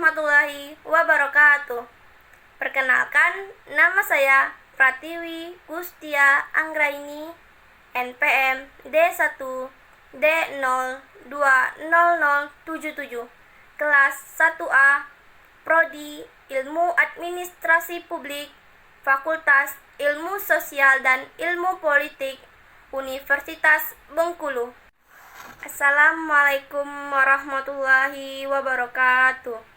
warahmatullahi wabarakatuh. Perkenalkan, nama saya Pratiwi Gustia Anggraini, NPM D1D020077, kelas 1A, Prodi Ilmu Administrasi Publik, Fakultas Ilmu Sosial dan Ilmu Politik, Universitas Bengkulu. Assalamualaikum warahmatullahi wabarakatuh.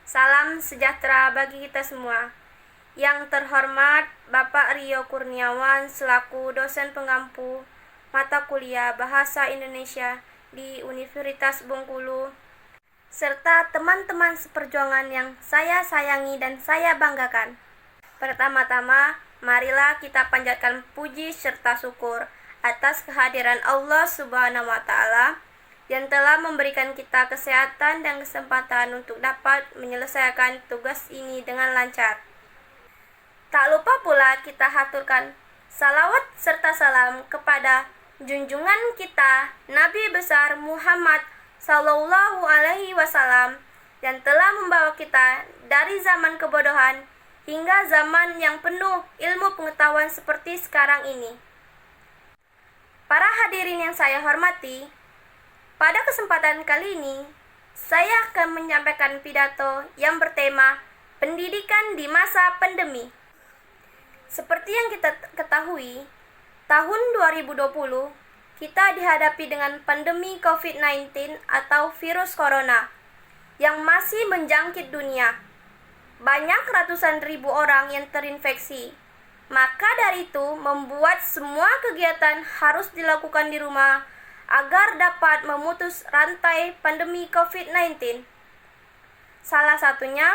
Salam sejahtera bagi kita semua. Yang terhormat Bapak Rio Kurniawan selaku dosen pengampu mata kuliah Bahasa Indonesia di Universitas Bengkulu, serta teman-teman seperjuangan yang saya sayangi dan saya banggakan. Pertama-tama, marilah kita panjatkan puji serta syukur atas kehadiran Allah Subhanahu wa Ta'ala yang telah memberikan kita kesehatan dan kesempatan untuk dapat menyelesaikan tugas ini dengan lancar. Tak lupa pula kita haturkan salawat serta salam kepada junjungan kita Nabi besar Muhammad Sallallahu Alaihi Wasallam yang telah membawa kita dari zaman kebodohan hingga zaman yang penuh ilmu pengetahuan seperti sekarang ini. Para hadirin yang saya hormati, pada kesempatan kali ini, saya akan menyampaikan pidato yang bertema pendidikan di masa pandemi. Seperti yang kita ketahui, tahun 2020, kita dihadapi dengan pandemi COVID-19 atau virus corona yang masih menjangkit dunia. Banyak ratusan ribu orang yang terinfeksi. Maka dari itu, membuat semua kegiatan harus dilakukan di rumah agar dapat memutus rantai pandemi COVID-19. Salah satunya,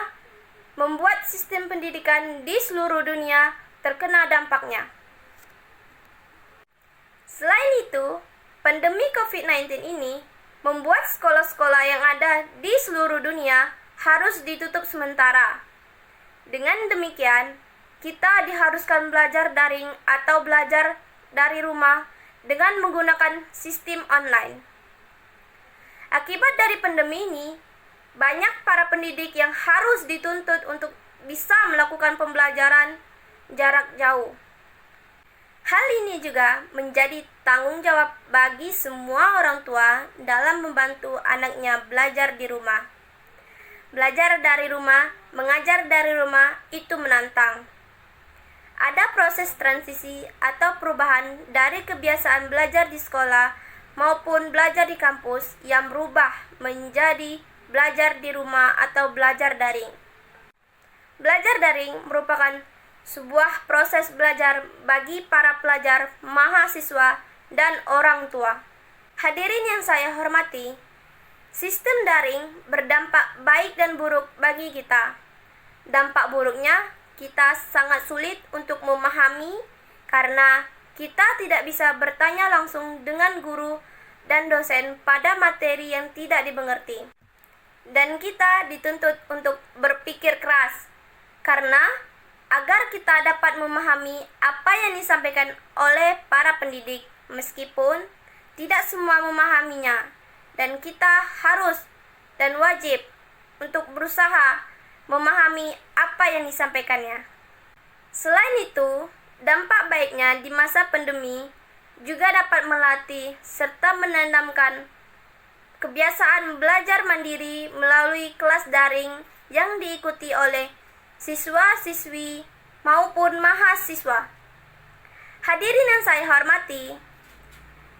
membuat sistem pendidikan di seluruh dunia terkena dampaknya. Selain itu, pandemi COVID-19 ini membuat sekolah-sekolah yang ada di seluruh dunia harus ditutup sementara. Dengan demikian, kita diharuskan belajar daring atau belajar dari rumah dengan menggunakan sistem online. Akibat dari pandemi ini, banyak para pendidik yang harus dituntut untuk bisa melakukan pembelajaran jarak jauh. Hal ini juga menjadi tanggung jawab bagi semua orang tua dalam membantu anaknya belajar di rumah. Belajar dari rumah, mengajar dari rumah itu menantang. Ada proses transisi atau perubahan dari kebiasaan belajar di sekolah maupun belajar di kampus yang berubah menjadi belajar di rumah atau belajar daring. Belajar daring merupakan sebuah proses belajar bagi para pelajar, mahasiswa, dan orang tua. Hadirin yang saya hormati, sistem daring berdampak baik dan buruk bagi kita. Dampak buruknya, kita sangat sulit untuk memahami karena kita tidak bisa bertanya langsung dengan guru dan dosen pada materi yang tidak dimengerti. Dan kita dituntut untuk berpikir keras karena agar kita dapat memahami apa yang disampaikan oleh para pendidik meskipun tidak semua memahaminya, dan kita harus dan wajib untuk berusaha memahami apa yang disampaikannya. Selain itu, dampak baiknya di masa pandemi juga dapat melatih serta menanamkan kebiasaan belajar mandiri melalui kelas daring yang diikuti oleh siswa-siswi maupun mahasiswa. Hadirin yang saya hormati,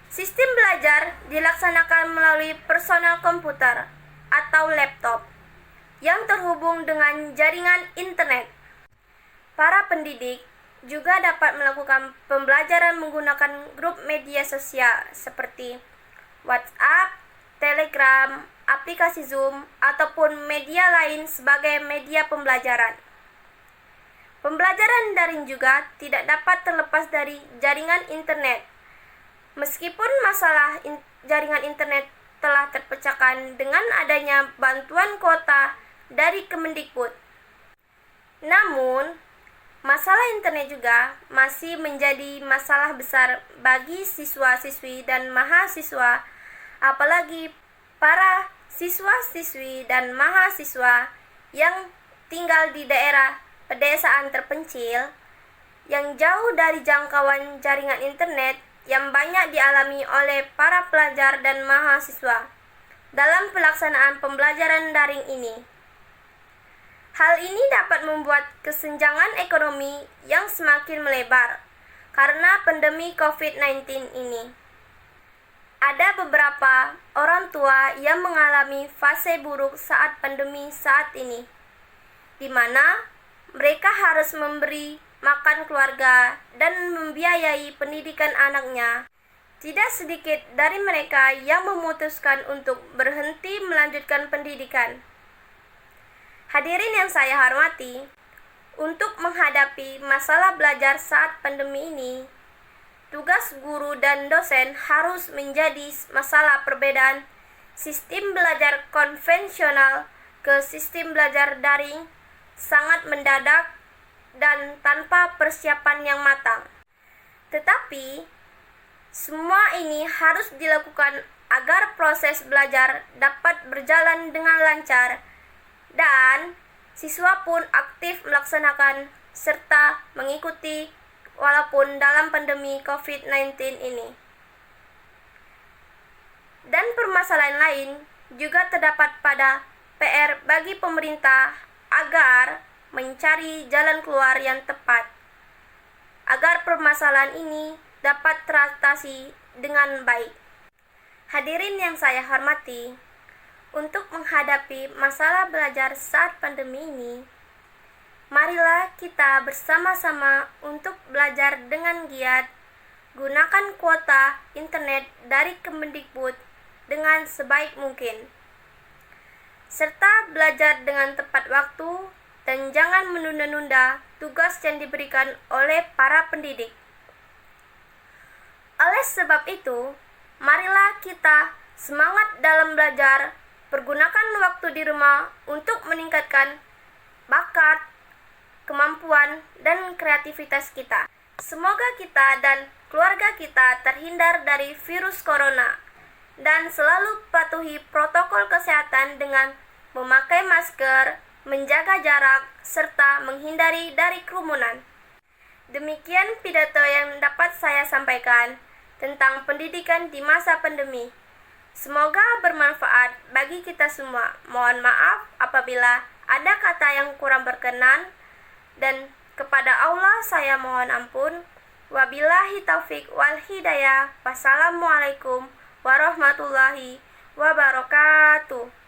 sistem belajar dilaksanakan melalui personal komputer atau laptop yang terhubung dengan jaringan internet. Para pendidik juga dapat melakukan pembelajaran menggunakan grup media sosial seperti WhatsApp, Telegram, aplikasi Zoom, ataupun media lain sebagai media pembelajaran. Pembelajaran daring juga tidak dapat terlepas dari jaringan internet. Meskipun masalah jaringan internet telah terpecahkan dengan adanya bantuan kuota dari Kemendikbud. Namun, masalah internet juga masih menjadi masalah besar bagi siswa-siswi dan mahasiswa, apalagi para siswa-siswi dan mahasiswa yang tinggal di daerah pedesaan terpencil yang jauh dari jangkauan jaringan internet yang banyak dialami oleh para pelajar dan mahasiswa dalam pelaksanaan pembelajaran daring ini. Hal ini dapat membuat kesenjangan ekonomi yang semakin melebar karena pandemi COVID-19 ini. Ada beberapa orang tua yang mengalami fase buruk saat pandemi saat ini, di mana mereka harus memberi makan keluarga dan membiayai pendidikan anaknya. Tidak sedikit dari mereka yang memutuskan untuk berhenti melanjutkan pendidikan. Hadirin yang saya hormati, untuk menghadapi masalah belajar saat pandemi ini, tugas guru dan dosen harus menjadi masalah perbedaan sistem belajar konvensional ke sistem belajar daring sangat mendadak dan tanpa persiapan yang matang. Tetapi, semua ini harus dilakukan agar proses belajar dapat berjalan dengan lancar dan siswa pun aktif melaksanakan serta mengikuti walaupun dalam pandemi COVID-19 ini. Dan permasalahan lain juga terdapat pada PR bagi pemerintah agar mencari jalan keluar yang tepat agar permasalahan ini dapat teratasi dengan baik. Hadirin yang saya hormati, untuk menghadapi masalah belajar saat pandemi ini, marilah kita bersama-sama untuk belajar dengan giat, gunakan kuota internet dari Kemendikbud dengan sebaik mungkin, serta belajar dengan tepat waktu dan jangan menunda-nunda tugas yang diberikan oleh para pendidik. Oleh sebab itu, marilah kita semangat dalam belajar, pergunakan waktu di rumah untuk meningkatkan bakat, kemampuan, dan kreativitas kita. Semoga kita dan keluarga kita terhindar dari virus corona dan selalu patuhi protokol kesehatan dengan memakai masker, menjaga jarak, serta menghindari dari kerumunan. Demikian pidato yang dapat saya sampaikan tentang pendidikan di masa pandemi. Semoga bermanfaat bagi kita semua. Mohon maaf apabila ada kata yang kurang berkenan, dan kepada Allah saya mohon ampun. Wabillahi taufik wal hidayah. Wassalamualaikum warahmatullahi wabarakatuh.